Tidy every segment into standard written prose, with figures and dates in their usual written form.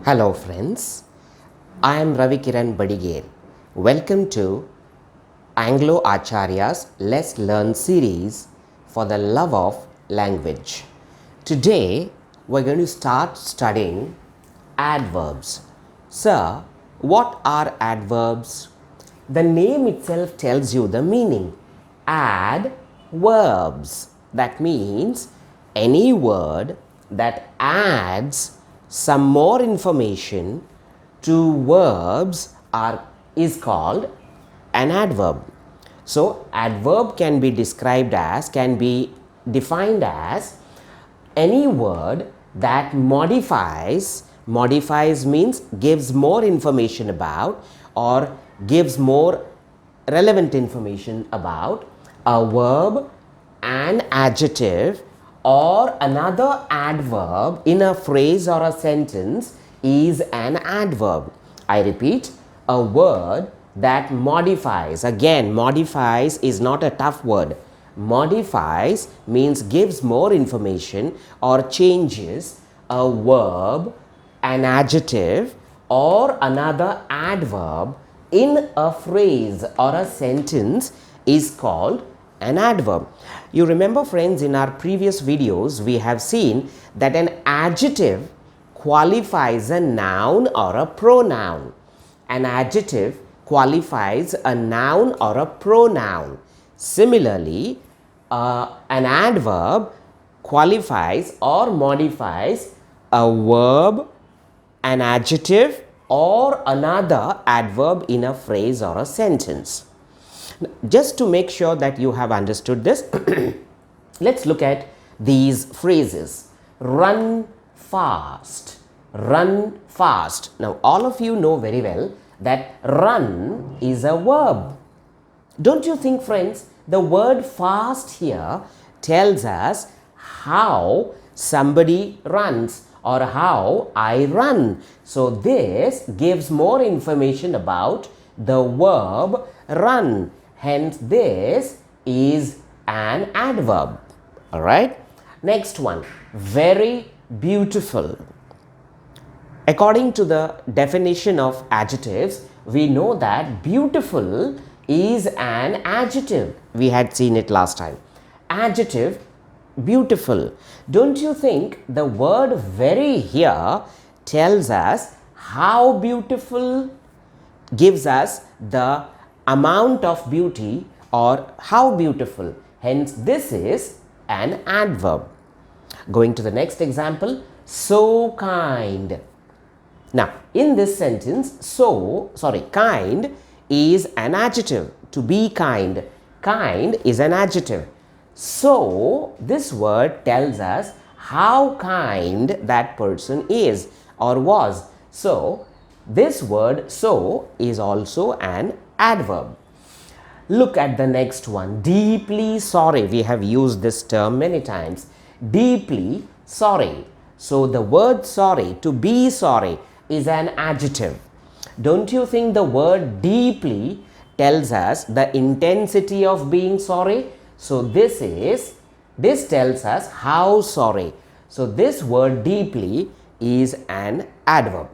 Hello friends, I am Ravi Kiran Badigere. Welcome to Anglo Acharya's Let's Learn series for the love of language. Today we're going to start studying adverbs. Sir, what are adverbs? The name itself tells you the meaning. Add verbs. That means any word that adds some more information to verbs is called an adverb. So adverb can be defined as any word that modifies means gives more information about or gives more relevant information about a verb, an adjective or another adverb in a phrase or a sentence is an adverb. I repeat, a word that modifies. Again, modifies is not a tough word. Modifies means gives more information or changes a verb, an adjective or another adverb in a phrase or a sentence is called an adverb. You remember friends, in our previous videos we have seen that an adjective qualifies a noun or a pronoun. An adjective qualifies a noun or a pronoun. Similarly, an adverb qualifies or modifies a verb, an adjective or another adverb in a phrase or a sentence. Just to make sure that you have understood this, let's look at these phrases. Run fast, run fast. Now all of you know very well that run is a verb. Don't you think friends, the word fast here tells us how somebody runs or how I run. So this gives more information about the verb run. Hence this is an adverb. Alright. Next one, very beautiful. According to the definition of adjectives, we know that beautiful is an adjective. We had seen it last time. Adjective, beautiful. Don't you think the word very here tells us how beautiful, gives us the amount of beauty or how beautiful. Hence this is an adverb. Going to the next example, so kind. Now in this sentence, kind is an adjective. To be kind, kind is an adjective. So this word tells us how kind that person is or was. So this word so is also an adverb. Look at the next one, deeply sorry. We have used this term many times. Deeply sorry. So the word sorry, to be sorry, is an adjective. Don't you think the word deeply tells us the intensity of being sorry? So this tells us how sorry. So this word deeply is an adverb.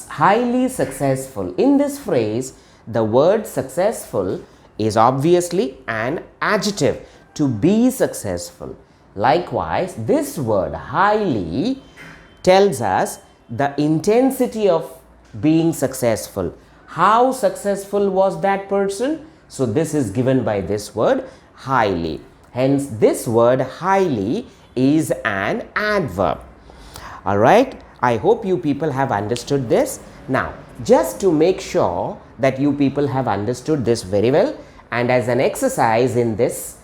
Highly successful. In this phrase, the word successful is obviously an adjective. To be successful. Likewise, this word highly tells us the intensity of being successful. How successful was that person? So this is given by this word highly. Hence this word highly is an adverb. Alright, I hope you people have understood this. Now just to make sure that you people have understood this very well, and as an exercise in this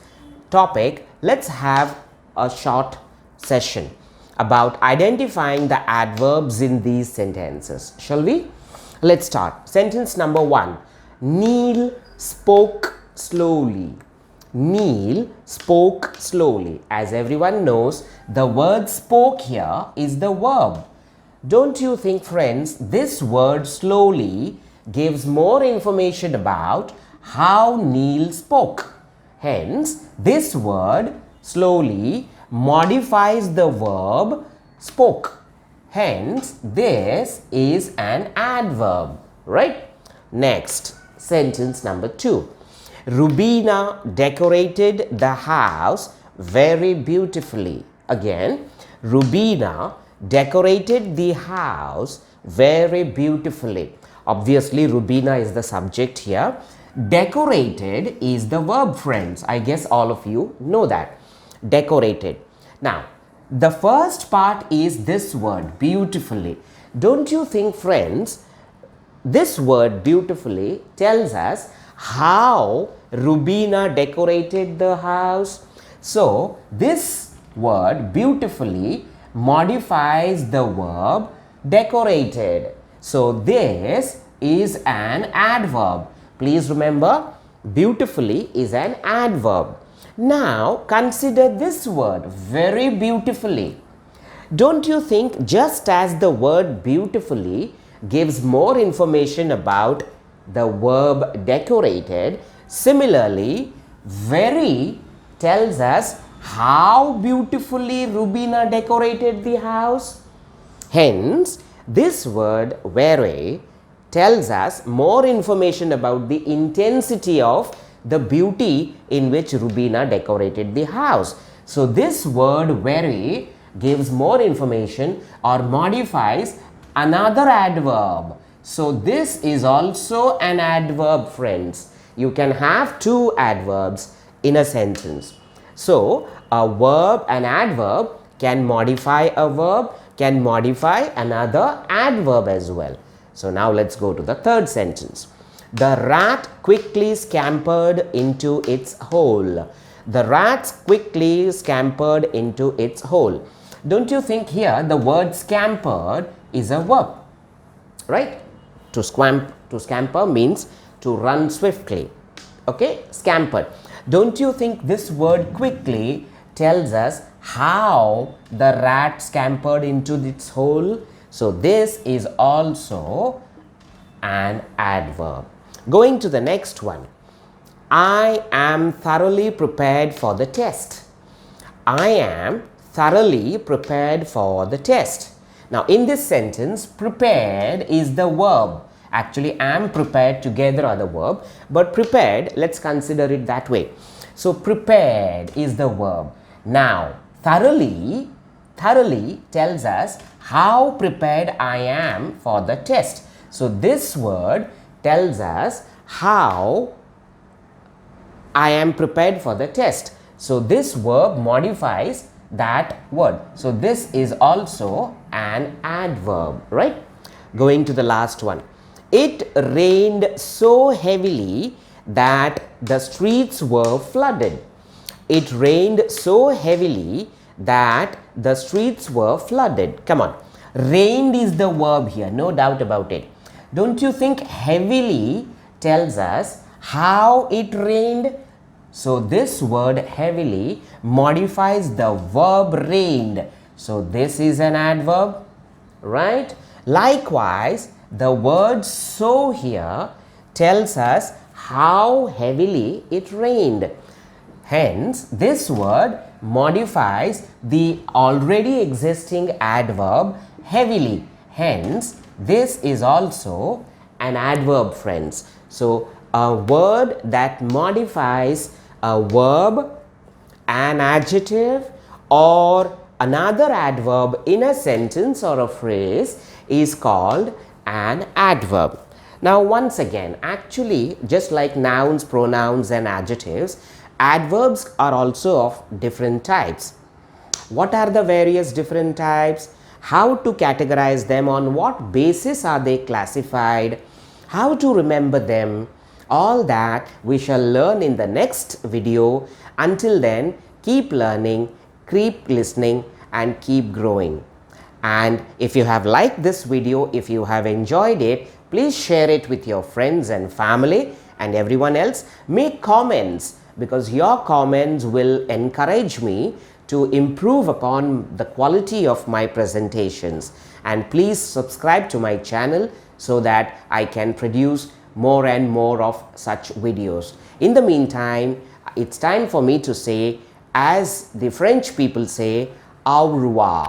topic, let's have a short session about identifying the adverbs in these sentences. Shall we? Let's start. Sentence number 1. Neil spoke slowly. Neil spoke slowly. As everyone knows, the word spoke here is the verb. Don't you think friends, this word slowly gives more information about how Neil spoke. Hence, this word slowly modifies the verb spoke. Hence, this is an adverb, right? Next, sentence number 2. Rubina decorated the house very beautifully. Again, Rubina decorated the house very beautifully. Obviously, Rubina is the subject here. Decorated is the verb, friends. I guess all of you know that. Decorated. Now, the first part is this word, beautifully. Don't you think, friends, this word beautifully tells us how Rubina decorated the house? So, this word beautifully modifies the verb decorated. So, this is an adverb. Please remember, beautifully is an adverb. Now, consider this word, very beautifully. Don't you think just as the word beautifully gives more information about the verb decorated, similarly, very tells us how beautifully Rubina decorated the house? Hence, this word very tells us more information about the intensity of the beauty in which Rubina decorated the house. So, this word very gives more information or modifies another adverb. So, this is also an adverb, friends. You can have two adverbs in a sentence. So, a verb, an adverb can modify a verb, can modify another adverb as well. So, now let's go to the third sentence. The rat quickly scampered into its hole. The rat quickly scampered into its hole. Don't you think here the word scampered is a verb, right? To scamper means to run swiftly. Okay, scampered. Don't you think this word quickly tells us how the rat scampered into its hole? So, this is also an adverb. Going to the next one. I am thoroughly prepared for the test. I am thoroughly prepared for the test. Now, in this sentence, prepared is the verb. Actually, am prepared together are the verb, but prepared, let's consider it that way. So, prepared is the verb. Now, thoroughly tells us how prepared I am for the test. So, this word tells us how I am prepared for the test. So, this verb modifies that word. So, this is also an adverb, right? Going to the last one. It rained so heavily that the streets were flooded. It rained so heavily that the streets were flooded. Come on. Rained is the verb here, no doubt about it. Don't you think heavily tells us how it rained? So, this word heavily modifies the verb rained. So, this is an adverb, right? Likewise, the word so here tells us how heavily it rained. Hence, this word modifies the already existing adverb heavily. Hence, this is also an adverb, friends. So, a word that modifies a verb, an adjective, or another adverb in a sentence or a phrase is called an adverb. Now, once again, actually, just like nouns, pronouns, and adjectives, adverbs are also of different types. What are the various different types? How to categorize them? On what basis are they classified? How to remember them? All that we shall learn in the next video. Until then, keep learning, keep listening, and keep growing. And if you have liked this video, if you have enjoyed it, please share it with your friends and family and everyone else. Make comments, because your comments will encourage me to improve upon the quality of my presentations. And please subscribe to my channel so that I can produce more and more of such videos. In the meantime, it's time for me to say, as the French people say, au revoir.